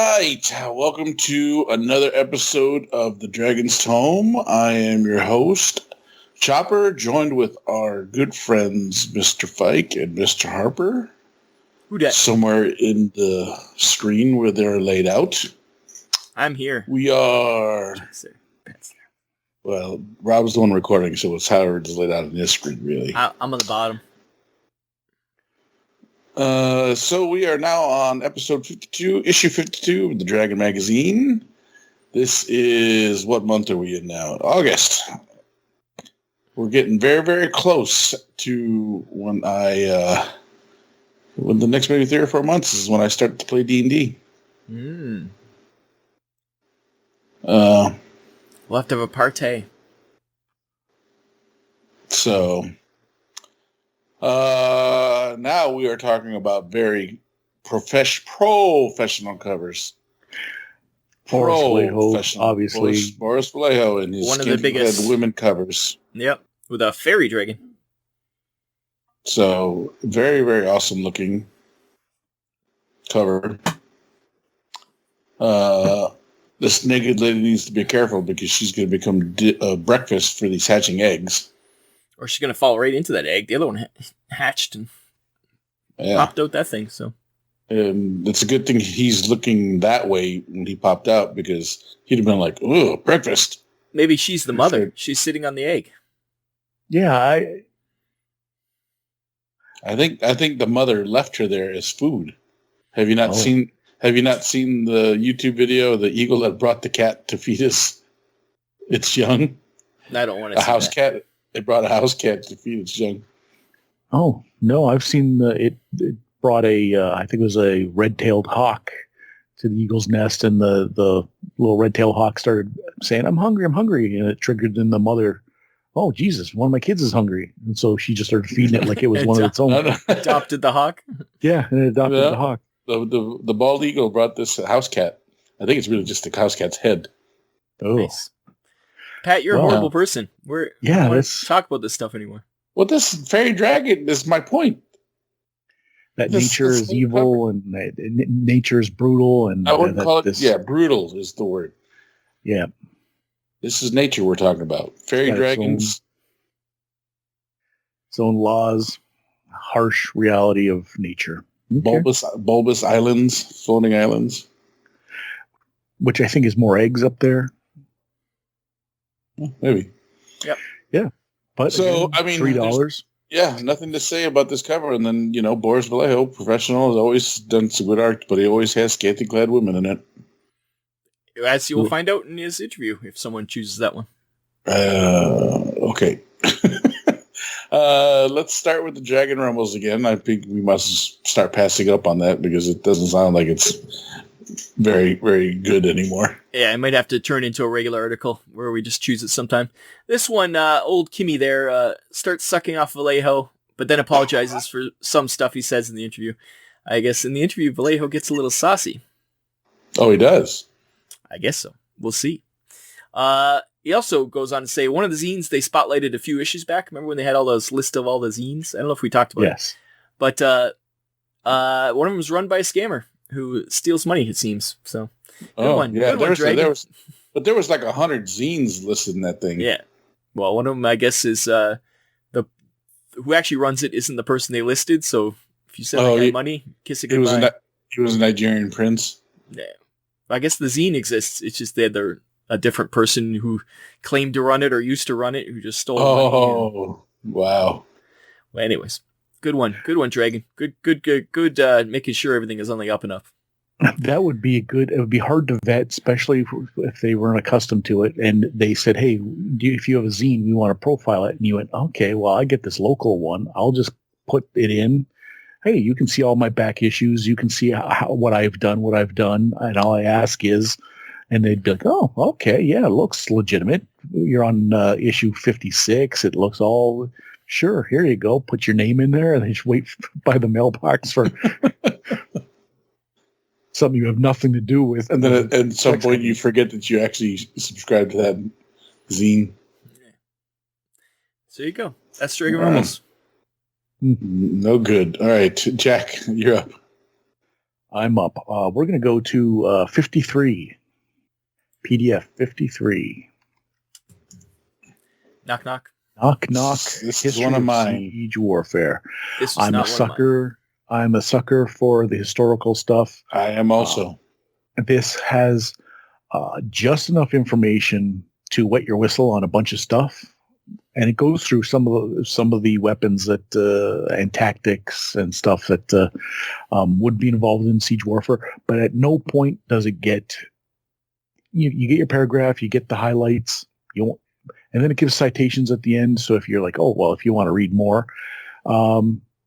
right. Welcome to another episode of the Dragon's Tome. I am your host, Chopper, joined with our good friends, Mr. Fike and Mr. Harper. Who dat? Somewhere in the screen where they're laid out. I'm here. We are... Well, Rob's the one recording, so it's Howard's laid out in this screen, really. I'm on the bottom. So we are now on episode 52, issue 52 of the Dragon Magazine. This is, what month are we in now? August. We're getting very, very close to when when the next maybe 3 or 4 months is when I start to play D&D. We'll have to have a partay. So, now we are talking about very professional covers. Boris Vallejo, obviously. Boris Vallejo and his one of the biggest women covers. Yep, with a fairy dragon. So, very, very awesome looking cover. This naked lady needs to be careful because she's going to become breakfast for these hatching eggs. Or she's going to fall right into that egg. The other one hatched and popped out that thing. So it's a good thing he's looking that way when he popped out because he'd have been like, "Oh, breakfast." Maybe she's the mother. She's sitting on the egg. Yeah, I think the mother left her there as food. Have you not seen the YouTube video of the eagle that brought the cat to feed its young? I don't want to see a house that. cat. They brought a house cat to feed its young. Oh, no, I've seen it brought I think it was a red-tailed hawk to the eagle's nest, and the little red-tailed hawk started saying, I'm hungry, and it triggered in the mother, oh, Jesus, one of my kids is hungry. And so she just started feeding it like it was one of its own. Adopted the hawk? Yeah, and it adopted the hawk. The bald eagle brought this house cat. I think it's really just the house cat's head. Oh. Nice. Pat, you're a horrible person. I don't want to talk about this stuff anymore. Well, this fairy dragon is my point. That nature is evil and nature is brutal. And I wouldn't call it, brutal is the word. Yeah. This is nature we're talking about. Fairy dragons. Its own laws, harsh reality of nature. Okay. Bulbous islands, floating islands. Which I think is more eggs up there. Maybe. Yep. Yeah. But so, again, I mean, $3. Yeah, nothing to say about this cover. And then, Boris Vallejo, professional, has always done some good art, but he always has scantily clad women in it. As you will find out in his interview, if someone chooses that one. Okay. Let's start with the Dragon Rumbles again. I think we must start passing up on that because it doesn't sound like it's very, very good anymore. Yeah, I might have to turn into a regular article where we just choose it sometime. This one, old Kimmy there, starts sucking off Vallejo, but then apologizes for some stuff he says in the interview. I guess in the interview, Vallejo gets a little saucy. Oh, he does? I guess so. We'll see. He also goes on to say, one of the zines they spotlighted a few issues back. Remember when they had all those list of all the zines? I don't know if we talked about it. But one of them was run by a scammer who steals money, it seems. So, good one. Yeah, There was like 100 zines listed in that thing. Yeah. Well, one of them, I guess, is who actually runs it isn't the person they listed. So, if you send that guy money, kiss it goodbye. He was a Nigerian prince. Yeah. I guess the zine exists. It's just they're a different person who claimed to run it or used to run it who just stole money. Oh, wow. Well, anyways. Good one, Dragon. Good. Making sure everything is on the up and up. That would be it would be hard to vet, especially if they weren't accustomed to it. And they said, hey, if you have a zine, we want to profile it. And you went, okay, well, I get this local one. I'll just put it in. Hey, you can see all my back issues. You can see what I've done. And all I ask is, and they'd be like, oh, okay, yeah, it looks legitimate. You're on issue 56. It looks all... Sure, here you go. Put your name in there and then just wait by the mailbox for something you have nothing to do with. And then at some point you forget that you actually subscribe to that zine. So there you go. That's Dragon Rumbles. No good. All right, Jack, you're up. I'm up. We're going to go to 53. PDF 53. Knock, knock. Knock, knock. This is one of mine. Siege Warfare. This is I'm not a one of mine. sucker. I'm a sucker for the historical stuff. I am also. This has just enough information to wet your whistle on a bunch of stuff, and it goes through some of the weapons that and tactics and stuff that would be involved in siege warfare. But at no point does it get you get your paragraph, you get the highlights, and then it gives citations at the end. So if you're like, oh well, if you want to read more.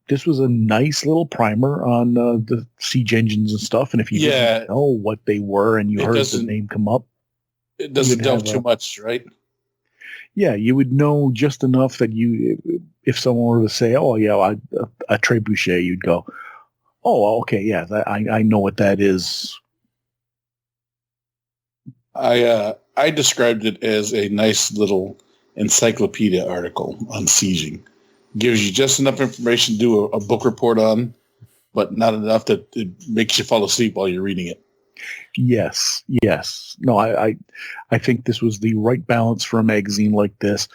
This was a nice little primer on the siege engines and stuff. And if you didn't know what they were and you heard the name come up, it doesn't delve too much, right? Yeah, you would know just enough that if someone were to say, "Oh yeah, a trebuchet," you'd go, "Oh, okay, yeah, I know what that is." I described it as a nice little encyclopedia article on sieging. Gives you just enough information to do a book report on, but not enough that it makes you fall asleep while you're reading it. Yes. No, I think this was the right balance for a magazine like this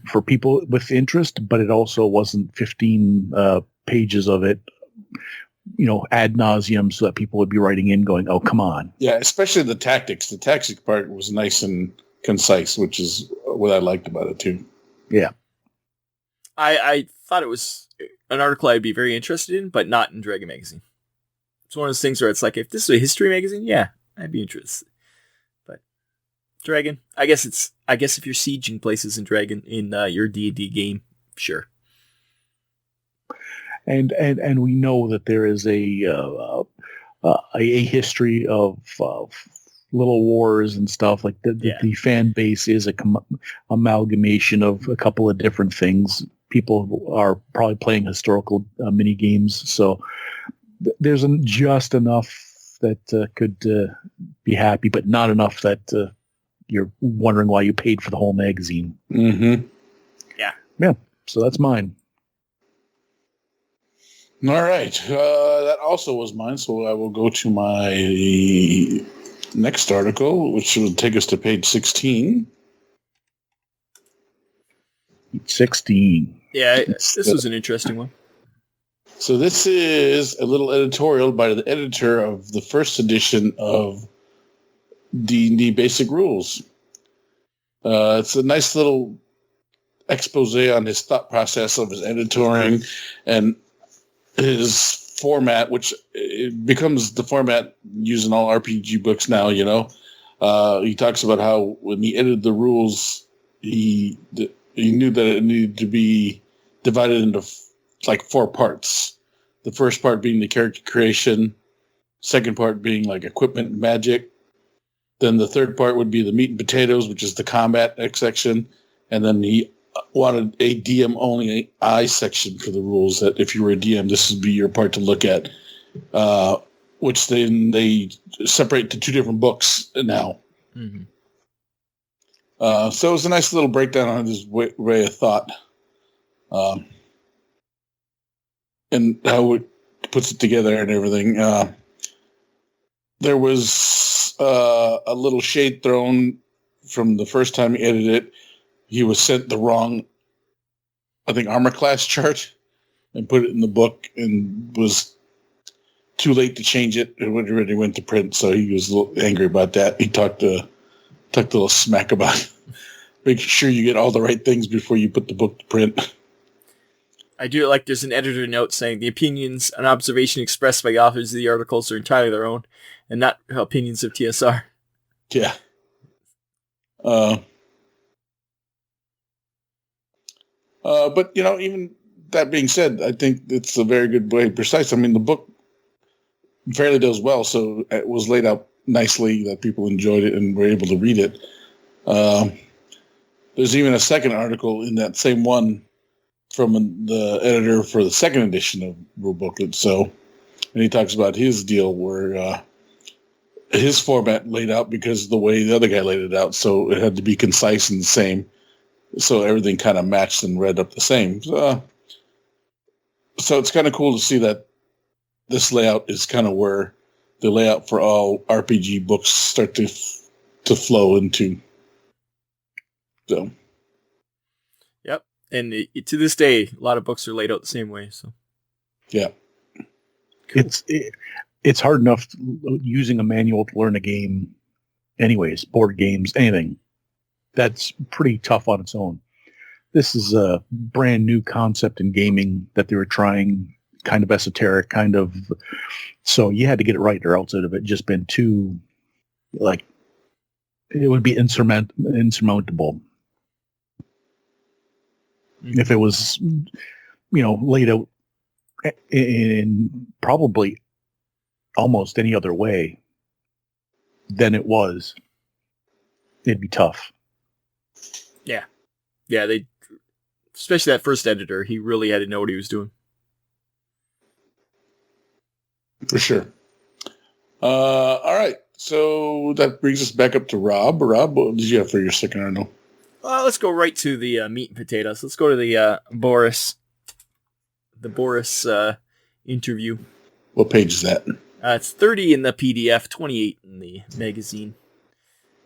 for people with interest, but it also wasn't 15 pages of it, ad nauseum, so that people would be writing in going, "Oh, come on." Yeah, especially the tactics. The tactics part was nice and concise, which is what I liked about it too. Yeah. I thought it was an article I'd be very interested in, but not in Dragon Magazine. It's one of those things where it's like, if this was a history magazine, yeah, I'd be interested. But Dragon, I guess if you're sieging places in Dragon in your D&D game, sure. And we know that there is a history of little wars and stuff like that. The fan base is a amalgamation of a couple of different things. People are probably playing historical mini games, so there's just enough that could be happy, but not enough that you're wondering why you paid for the whole magazine. Mm-hmm. Yeah. So that's mine. All right. That also was mine, so I will go to my next article, which will take us to page 16. 16. Yeah, this was an interesting one. So this is a little editorial by the editor of the first edition of D&D Basic Rules. It's a nice little expose on his thought process of his editoring and his format, which it becomes the format used in all RPG books now, He talks about how when he edited the rules, he knew that it needed to be divided into like 4 parts. The first part being the character creation, second part being like equipment and magic. Then the third part would be the meat and potatoes, which is the combat section. And then he wanted a DM only I section for the rules, that if you were a DM, this would be your part to look at, which then they separate to 2 different books now. Mm-hmm. So it was a nice little breakdown on his way of thought, and how it puts it together and everything. There was a little shade thrown from the first time he edited it. He was sent the wrong, I think, armor class chart and put it in the book, and was too late to change it. It already went to print, so he was a little angry about that. He talked a little smack about it. Make sure you get all the right things before you put the book to print. I do like there's an editor note saying the opinions and observation expressed by the authors of the articles are entirely their own and not opinions of TSR. Yeah. But, even that being said, I think it's a very good way, precise. I mean, the book fairly does well, so it was laid out nicely that people enjoyed it and were able to read it. There's even a second article in that same one from the editor for the second edition of Rule Booklet. So, and he talks about his deal where his format laid out because of the way the other guy laid it out. So it had to be concise and the same. So everything kind of matched and read up the same. So it's kind of cool to see that this layout is kind of where the layout for all RPG books start to flow into. So, yep. And to this day, a lot of books are laid out the same way. So, yeah, cool. It's hard enough using a manual to learn a game. Anyways, board games, anything that's pretty tough on its own. This is a brand new concept in gaming that they were trying, kind of esoteric, kind of. So you had to get it right, or else it would have just been too, like, it would be insurmountable. If it was, laid out in probably almost any other way than it was, it'd be tough. Yeah. Yeah, they, especially that first editor, he really had to know what he was doing. For sure. All right. So that brings us back up to Rob. Rob, what did you have for your second article? Let's go right to the meat and potatoes. Let's go to the Boris interview. What page is that? It's 30 in the PDF, 28 in the magazine.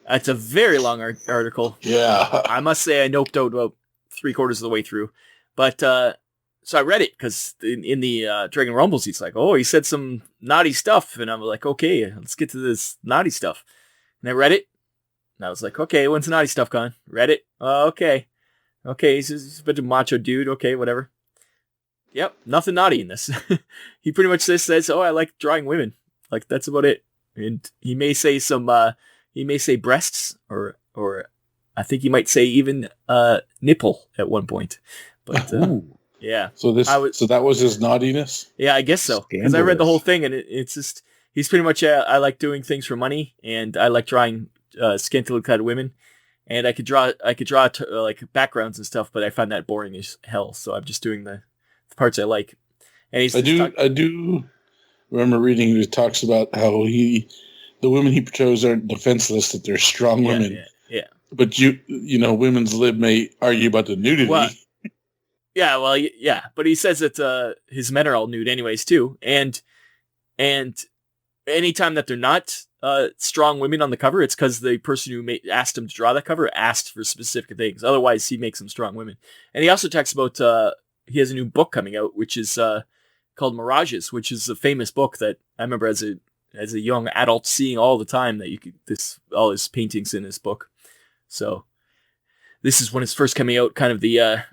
It's a very long article. Yeah. I must say I noped out about 3/4 of the way through. But so I read it because in the Dragon Rumbles, he's like, oh, he said some naughty stuff. And I'm like, okay, let's get to this naughty stuff. And I read it. And I was like, okay, when's the naughty stuff gone? Read it. Okay. Okay, he's a bit of a macho dude. Okay, whatever. Yep, nothing naughty in this. He pretty much just says, oh, I like drawing women. Like, that's about it. And he may say breasts, or I think he might say even nipple at one point. But yeah. So that was his naughtiness? Yeah, I guess so. Because I read the whole thing, and it's just, he's pretty much, I like doing things for money, and I like drawing scantily clad women, and I could draw like backgrounds and stuff, but I find that boring as hell. So I'm just doing the parts I like. And I do remember reading he talks about how the women he portrays aren't defenseless, that they're strong women. Yeah. But women's lib may argue about the nudity. Well, yeah, well, yeah, but he says that his men are all nude anyways too, and anytime that they're not strong women on the cover, it's because the person who asked him to draw that cover asked for specific things. Otherwise, he makes them strong women. And he also talks about he has a new book coming out, which is called Mirages, which is a famous book that I remember as a young adult seeing all the time, that all his paintings in this book. So this is when it's first coming out, kind of the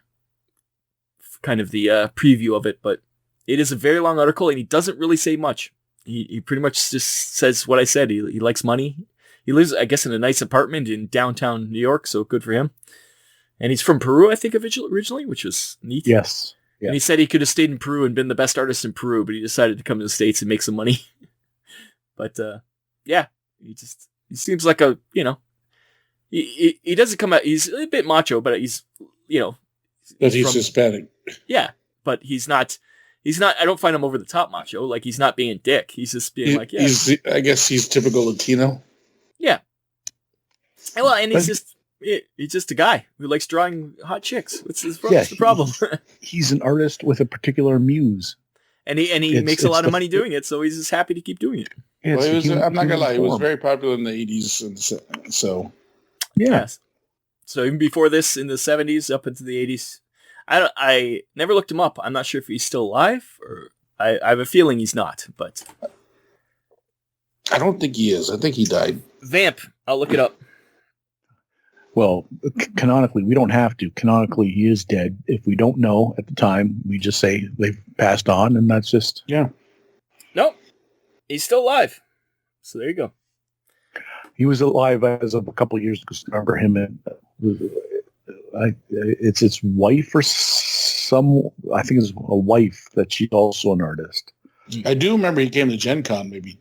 preview of it, but it is a very long article, and he doesn't really say much. He pretty much just says what I said. He likes money. He lives, I guess, in a nice apartment in downtown New York, so good for him. And he's from Peru, I think, originally, which was neat. Yes. Yeah. And he said he could have stayed in Peru and been the best artist in Peru, but he decided to come to the States and make some money. But yeah, he seems like a, he doesn't come out, he's a bit macho, but he's he's Hispanic. Yeah, but he's not, I don't find him over the top macho. Like, he's not being a dick. He's just being like, yeah. I guess he's typical Latino. Yeah. Well, and he's just a guy who likes drawing hot chicks. What's the problem? He's an artist with a particular muse. And he makes a lot of money doing it, so he's just happy to keep doing it. Yeah, I'm not going to lie, it was very popular in the 80s, and so... Yeah. So even before this, in the 70s, up into the 80s, I never looked him up. I'm not sure if he's still alive, or I have a feeling he's not, but... I don't think he is. I think he died. Vamp. I'll look it up. Well, canonically, we don't have to. Canonically, he is dead. If we don't know at the time, we just say they've passed on, and that's just... Yeah. Nope. He's still alive. So there you go. He was alive as of a couple of years ago. I remember him. It's his wife or I think it's a wife that she's also an artist. I do remember he came to Gen Con maybe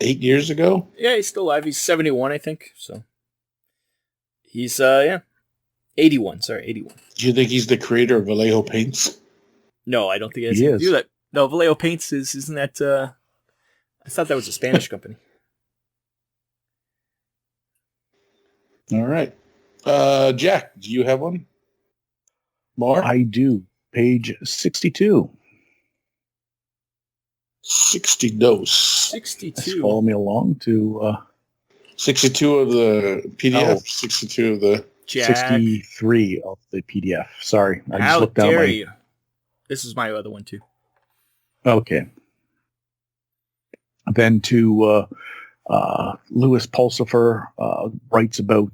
8 years ago. Yeah, he's still alive. He's 71, I think. So he's 81. Sorry, 81. Do you think he's the creator of Vallejo Paints? No, I don't think he has to do that. No, Vallejo Paints isn't that? I thought that was a Spanish company. All right. Jack, do you have one more? I do. Page 62. 60 dose. 62. Follow me along to 62 of the PDF, 62 of the... Jack. 63 of the PDF. Sorry, I just How looked down dare you? This is my other one, too. Okay. Then to Louis Pulsifer writes about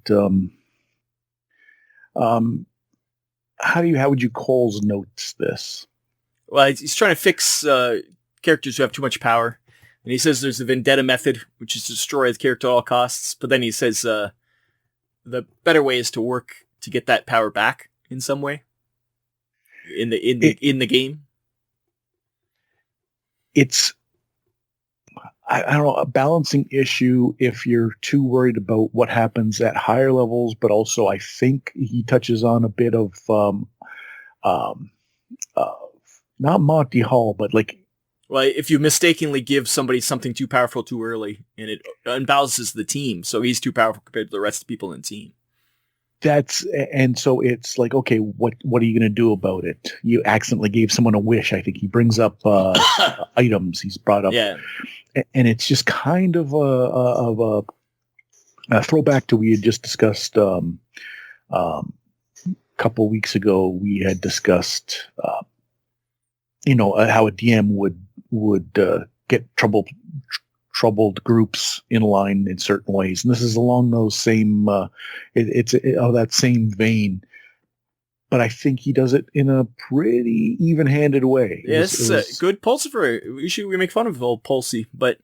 how would you Coles notes this? Well, he's trying to fix characters who have too much power. And he says there's a vendetta method, which is to destroy the character at all costs. But then he says the better way is to work to get that power back in some way in the game. It's I don't know, a balancing issue if you're too worried about what happens at higher levels, but also I think he touches on a bit of not Monty Hall, but like, well, if you mistakenly give somebody something too powerful too early, and it unbalances the team, so he's too powerful compared to the rest of the people in the team. And so it's like, okay, what are you going to do about it? You accidentally gave someone a wish. I think he brings up items he's brought up, and it's just kind of a throwback to we had just discussed a couple weeks ago. We had discussed, how a DM would get troubled groups in line in certain ways, and this is along those same that same vein. But I think he does it in a pretty even-handed way. Yes, good Pulsifer. We make fun of old Pulsy, but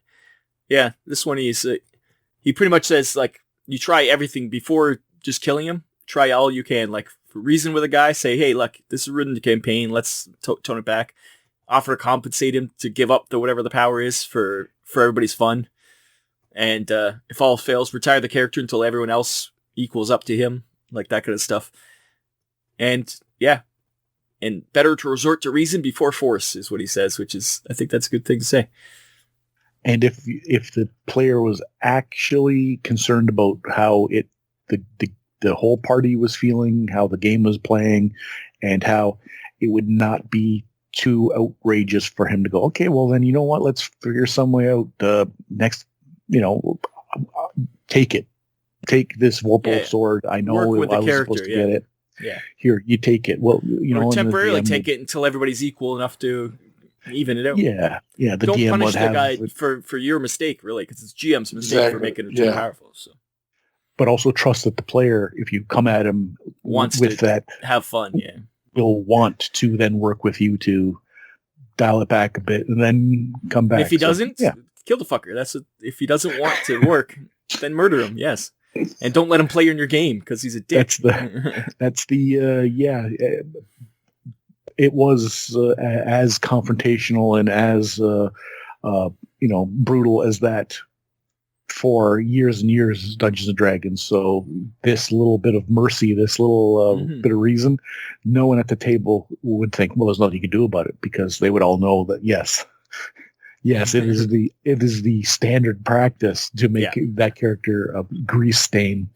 yeah, this one he pretty much says like you try everything before just killing him. Try all you can, like reason with a guy. Say, hey, look, this is written the campaign. Let's tone it back. Offer to compensate him to give up whatever the power is for everybody's fun. And if all fails, retire the character until everyone else equals up to him, like that kind of stuff. And and better to resort to reason before force is what he says, which is, I think that's a good thing to say. And if the player was actually concerned about how the whole party was feeling, how the game was playing, and how it would not be too outrageous for him to go, okay, well then, you know what, let's figure some way out. Next, take this Vorpal sword. I know I was supposed to get it. Yeah. Here, you take it. Well, or temporarily take it until everybody's equal enough to even it out. Yeah. The Don't DM punish would the have guy for your mistake, really, because it's GM's mistake for making it too powerful. So, but also trust that the player, if you come at him wants with to that, have fun, will want to then work with you to dial it back a bit and then come back. If he doesn't, kill the fucker. If he doesn't want to work, then murder him. Yes. And don't let him play in your game because he's a dick. It was as confrontational and as brutal as that for years and years, Dungeons and Dragons. So this little bit of mercy, this little bit of reason, no one at the table would think, well, there's nothing you can do about it, because they would all know that yes, it is the standard practice to make that character a grease stain.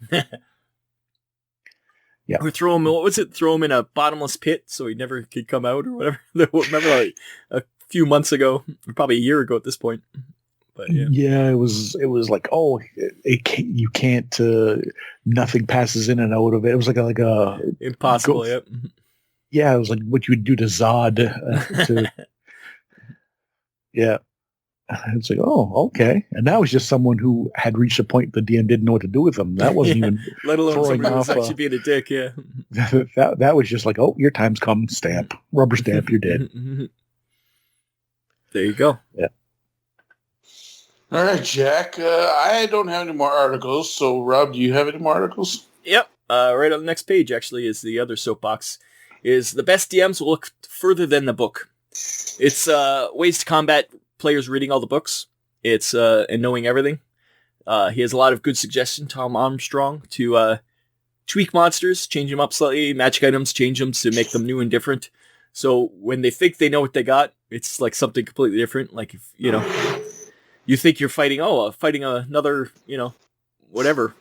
Yeah. Or throw him in a bottomless pit so he never could come out or whatever. Remember like a few months ago, or probably a year ago at this point. But it was like, you can't, nothing passes in and out of it. It was like a impossible. It was like what you would do to Zod. It's like, okay. And now it's just someone who had reached a point the DM didn't know what to do with them. That wasn't even let alone somebody who's actually being a dick. Yeah, that was just like, your time's come. Stamp, rubber stamp, you're dead. There you go. Yeah. All right, Jack. I don't have any more articles. So, Rob, do you have any more articles? Yep. Right on the next page, actually, is the other soapbox. Is the best DMs will look further than the book. It's ways to combat players reading all the books. It's and knowing everything. He has a lot of good suggestions, Tom Armstrong, to tweak monsters, change them up slightly, magic items, change them to make them new and different. So when they think they know what they got, it's like something completely different. Like if you think you're fighting another, whatever,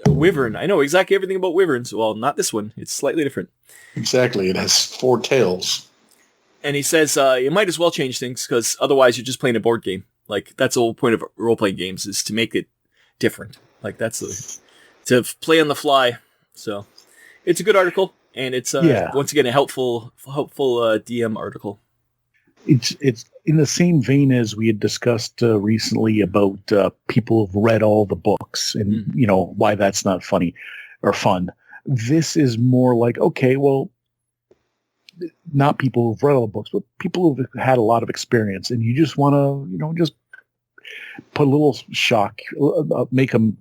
a wyvern. I know exactly everything about wyverns. Well, not this one. It's slightly different. Exactly. It has 4 tails. And he says, you might as well change things because otherwise you're just playing a board game. Like, that's the whole point of role-playing games is to make it different. Like, to play on the fly. So, it's a good article, and it's, once again, a helpful DM article. It's in the same vein as we had discussed recently about people who've read all the books and, why that's not funny or fun. This is more like, okay, well, not people who've read all the books, but people who've had a lot of experience, and you just want to, just put a little shock, make them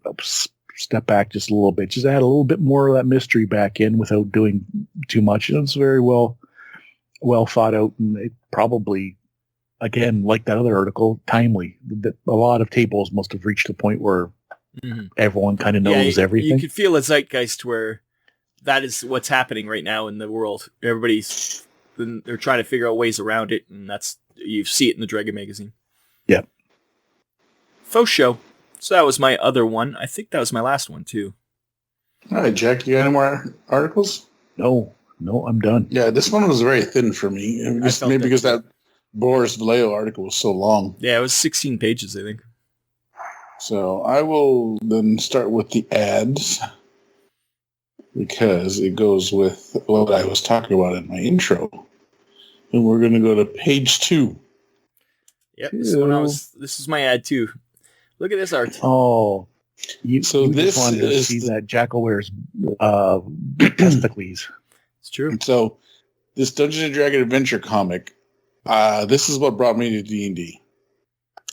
step back just a little bit, just add a little bit more of that mystery back in without doing too much. And it's very well thought out, and it probably, again, like that other article, timely. That a lot of tables must have reached a point where everyone kind of knows everything. You could feel a zeitgeist where that is what's happening right now in the world. They're trying to figure out ways around it, and you see it in the Dragon magazine. Yeah. Faux show. So that was my other one. I think that was my last one too. All right, Jack, you got any more articles? No, I'm done. Yeah, this one was very thin for me. Because that Boris Vallejo article was so long. Yeah, it was 16 pages, I think. So I will then start with the ads, because it goes with what I was talking about in my intro. And we're going to go to page 2. Yep, this is my ad too. Look at this art. Oh, this just wanted to see that Jackal wears testicles. It's true. So this Dungeons and Dragon Adventure comic, this is what brought me to D&D.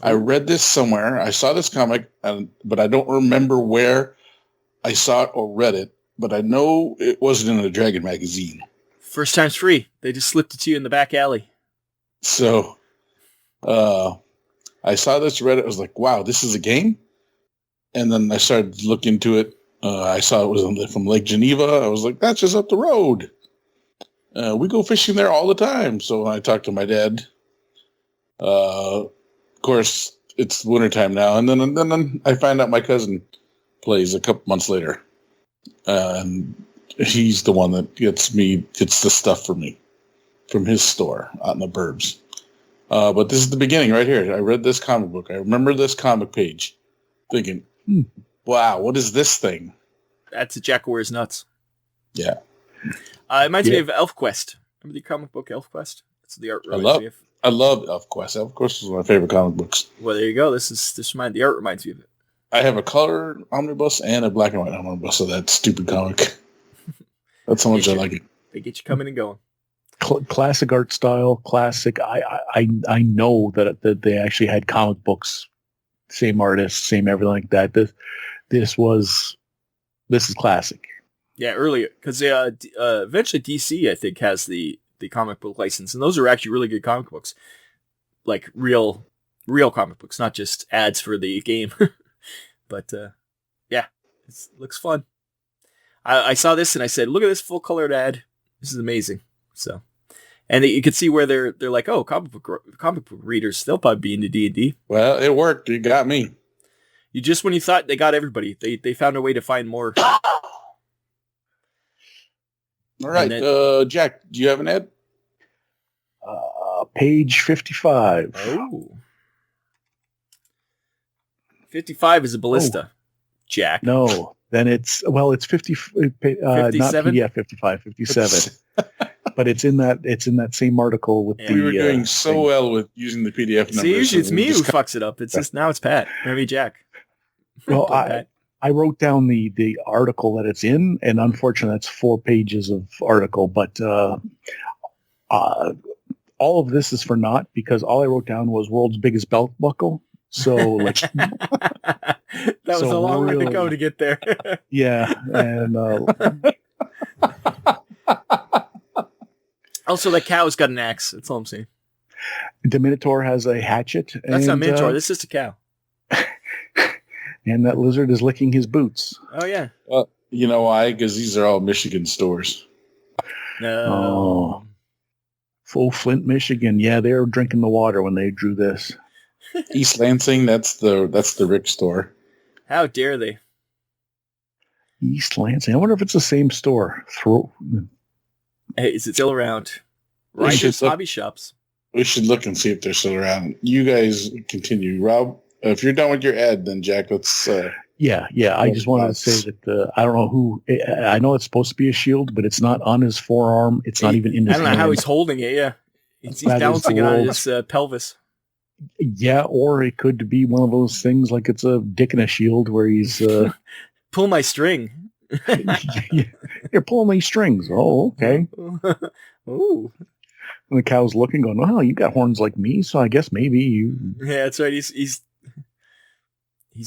I read this somewhere. I saw this comic, but I don't remember where I saw it or read it. But I know it wasn't in a Dragon magazine. First time's free. They just slipped it to you in the back alley. So, I saw this, read it. I was like, wow, this is a game? And then I started to look into it. I saw it was from Lake Geneva. I was like, that's just up the road. We go fishing there all the time. So when I talked to my dad, of course, it's wintertime now. And then I find out my cousin plays a couple months later. And he's the one that gets the stuff for me from his store out in the burbs. But this is the beginning right here. I read this comic book. I remember this comic page thinking, wow, what is this thing? That's a Jackal Wears Nuts. Yeah. It reminds me of ElfQuest. Remember the comic book ElfQuest? That's the art reminds me of. I love ElfQuest. ElfQuest is one of my favorite comic books. Well, there you go. The art reminds me of it. I have a color omnibus and a black and white omnibus of that stupid comic. That's how much I like it. They get you coming and going. Classic art style, classic. I know that they actually had comic books, same artist, same everything like that. This is classic. Yeah, earlier, because eventually DC, I think, has the comic book license, and those are actually really good comic books, like real comic books, not just ads for the game. But yeah, it looks fun. I saw this and I said, "Look at this full colored ad. This is amazing." So, and you could see where they're like, "Oh, comic book readers, they'll probably be into D&D." Well, it worked. You got me. You just when you thought they got everybody, they found a way to find more. All right, Jack, do you have an ad? Page 55. Oh. 55 is a ballista, Jack. No, then it's 50. 57? Not PDF 55, 57. But it's in that same article with we were doing so well with using the PDF numbers. See, usually it's me who fucks it up. It's just now it's Pat. Maybe Jack. Well, I wrote down the article that it's in, and unfortunately, that's 4 pages of article. But all of this is for naught because all I wrote down was world's biggest belt buckle. So like that was a long way to go to get there. Yeah, and also the cow's got an axe. That's all I'm saying. The Minotaur has a hatchet. That's not Minotaur. This is just a cow. And that lizard is licking his boots. Oh yeah. You know why? Because these are all Michigan stores. No. Oh. Full Flint, Michigan. Yeah, they were drinking the water when they drew this. East Lansing, that's the Rick store. How dare they? East Lansing. I wonder if it's the same store. Hey, is it still around? Ryder's Hobby Shops. We should look and see if they're still around. You guys continue. Rob, if you're done with your ad, then Jack, let's... Yeah. I just wanted to say that I don't know who... I know it's supposed to be a shield, but it's not on his forearm. It's not even in his hand. I don't know how he's holding it, yeah. He's balancing it on his pelvis. Yeah, or it could be one of those things like it's a dick in a shield where he's... Pull my string. You're pulling these strings. Oh, okay. Ooh. And the cow's looking, going, "Oh, you got horns like me, so I guess maybe you." Yeah, that's right. He's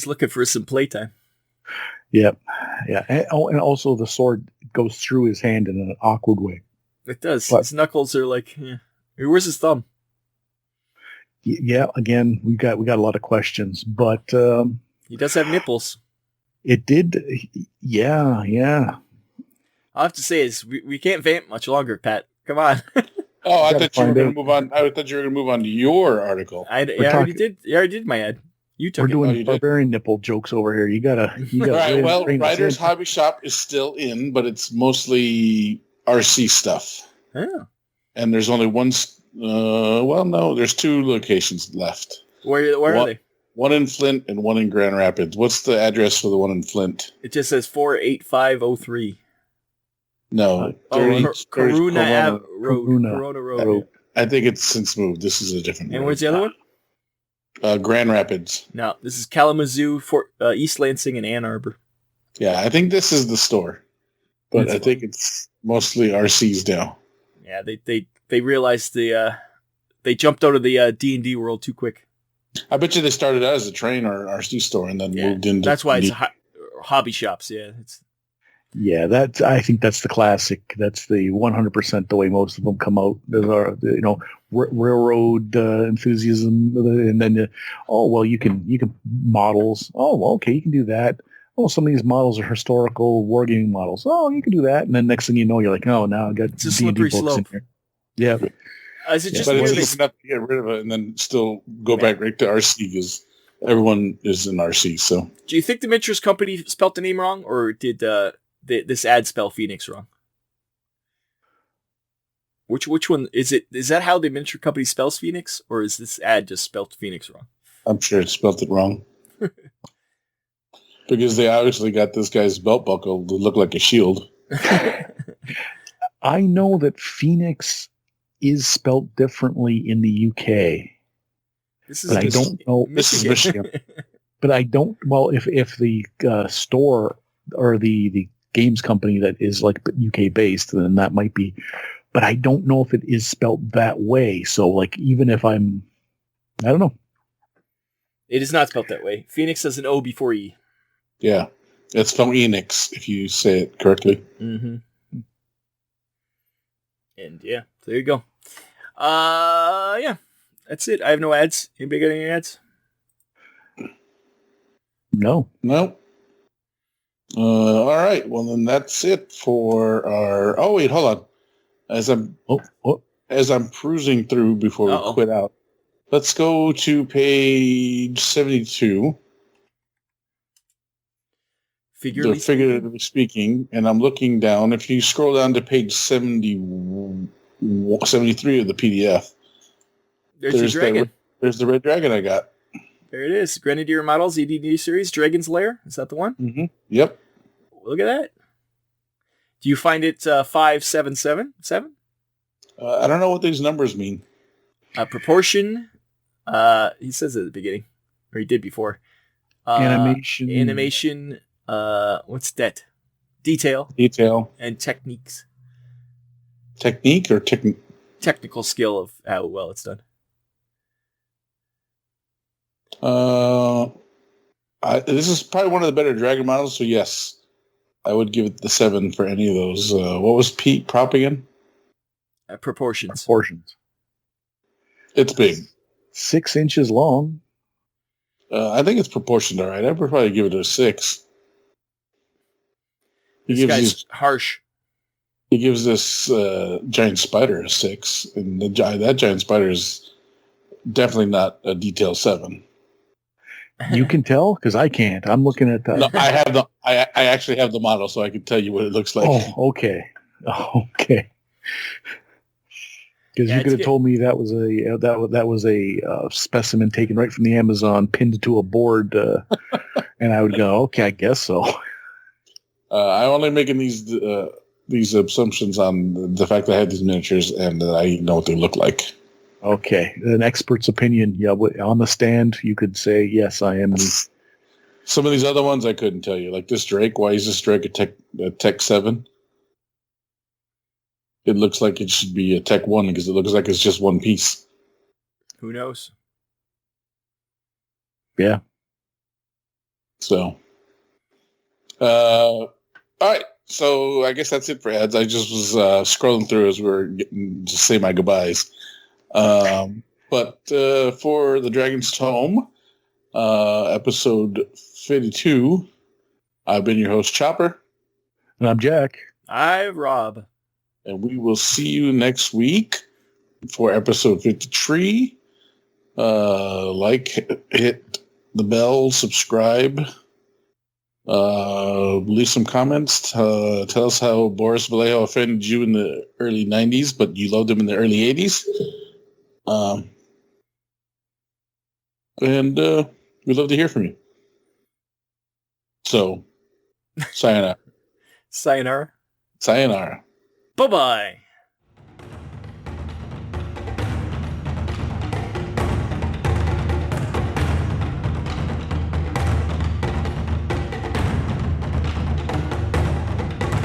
looking for some playtime. Yeah. And also the sword goes through his hand in an awkward way. It does. But his knuckles are like, where's his thumb? Yeah. Again, we got a lot of questions, but he does have nipples. It did. Yeah. All I have to say is we can't vamp much longer, Pat. Come on. Oh, I thought you were going to move on. I thought you were going to move on to your article. I already did. I already did my ad. You took We're doing barbarian nipple jokes over here. You gotta. Right. Well, Ryder's Hobby Shop is still in, but it's mostly RC stuff. Yeah. And there's only one. No, there's 2 locations left. Where are they? One in Flint and one in Grand Rapids. What's the address for the one in Flint? It just says 48503. No, Corona Road. I think it's since moved. This is a different. And where's the other one? Grand Rapids. No, this is Kalamazoo, East Lansing, and Ann Arbor. Yeah, I think this is the store, but I think it's mostly RCs now. Yeah, they realized they jumped out of the D&D world too quick. I bet you they started out as a train or RC store and then moved into. That's why it's hobby shops. Yeah, Yeah, I think that's the classic. That's the 100% the way most of them come out. There are, railroad enthusiasm, and then you can models. Oh, well, okay, you can do that. Oh, some of these models are historical wargaming models. Oh, you can do that. And then next thing you know, you're like, oh, now I got it's a slippery slope in here. Yeah. Is it just but it's enough to get rid of it and then still go back right to RC because everyone is in RC. So, do you think the Miniatures Company spelt the name wrong, or did this ad spell Phoenix wrong? Which one is it? Is that how the Miniature Company spells Phoenix, or is this ad just spelled Phoenix wrong? I'm sure it spelled it wrong. Because they obviously got this guy's belt buckle to look like a shield. I know that Phoenix is spelled differently in the UK. I don't know. This is Michigan. But I don't. Well, if the store or the games company that is like UK based, then that might be. But I don't know if it is spelled that way. So, like, even if I don't know. It is not spelled that way. Phoenix has an O before E. Yeah, it's spelled Enix if you say it correctly. Mm-hmm. And yeah, there you go. Yeah, that's it. I have no ads. Anybody got any ads? No. All right. Well, then that's it for our. Oh wait, hold on. As I'm cruising through before we quit out, let's go to page 72. Figuratively speaking, and I'm looking down. If you scroll down to page 73 of the PDF, there's your dragon. There's the red dragon I got. There it is. Grenadier Models, AD&D series, Dragon's Lair. Is that the one? Mm-hmm. Yep. Look at that. Do you find it 5777? I don't know what these numbers mean. Proportion. He says it at the beginning, or he did before. Animation. What's that? Detail. And techniques. Technique or technique? Technical skill of how well it's done. This is probably one of the better dragon models, so yes, I would give it the 7 for any of those. What was Pete prop again? Proportions. It's big. 6 inches long. I think it's proportioned all right. I would probably give it a 6. This guy's harsh. He gives this giant spider a 6, and that giant spider is definitely not a detail 7. You can tell because I can't. I'm looking at that. No, I actually have the model, so I can tell you what it looks like. Oh, okay. Because you could have told me that was a specimen taken right from the Amazon, pinned to a board, and I would go, okay, I guess so. I'm only making these assumptions on the fact that I had these miniatures and that I know what they look like. Okay, an expert's opinion. Yeah, on the stand, you could say, yes, I am. Some of these other ones I couldn't tell you. Like this Drake. Why is this Drake a Tech 7? It looks like it should be a Tech 1 because it looks like it's just one piece. Who knows? Yeah. So, all right. So I guess that's it for ads. I just was scrolling through as we were getting to say my goodbyes. But for the Dragon's Tome, episode 52, I've been your host, Chopper. And I'm Jack. I'm Rob. And we will see you next week for episode 53. Hit the bell, subscribe, leave some comments. Tell us how Boris Vallejo offended you in the early 90s, but you loved him in the early 80s. And we'd love to hear from you. So, sayonara. Sayonara. Sayonara. Bye-bye.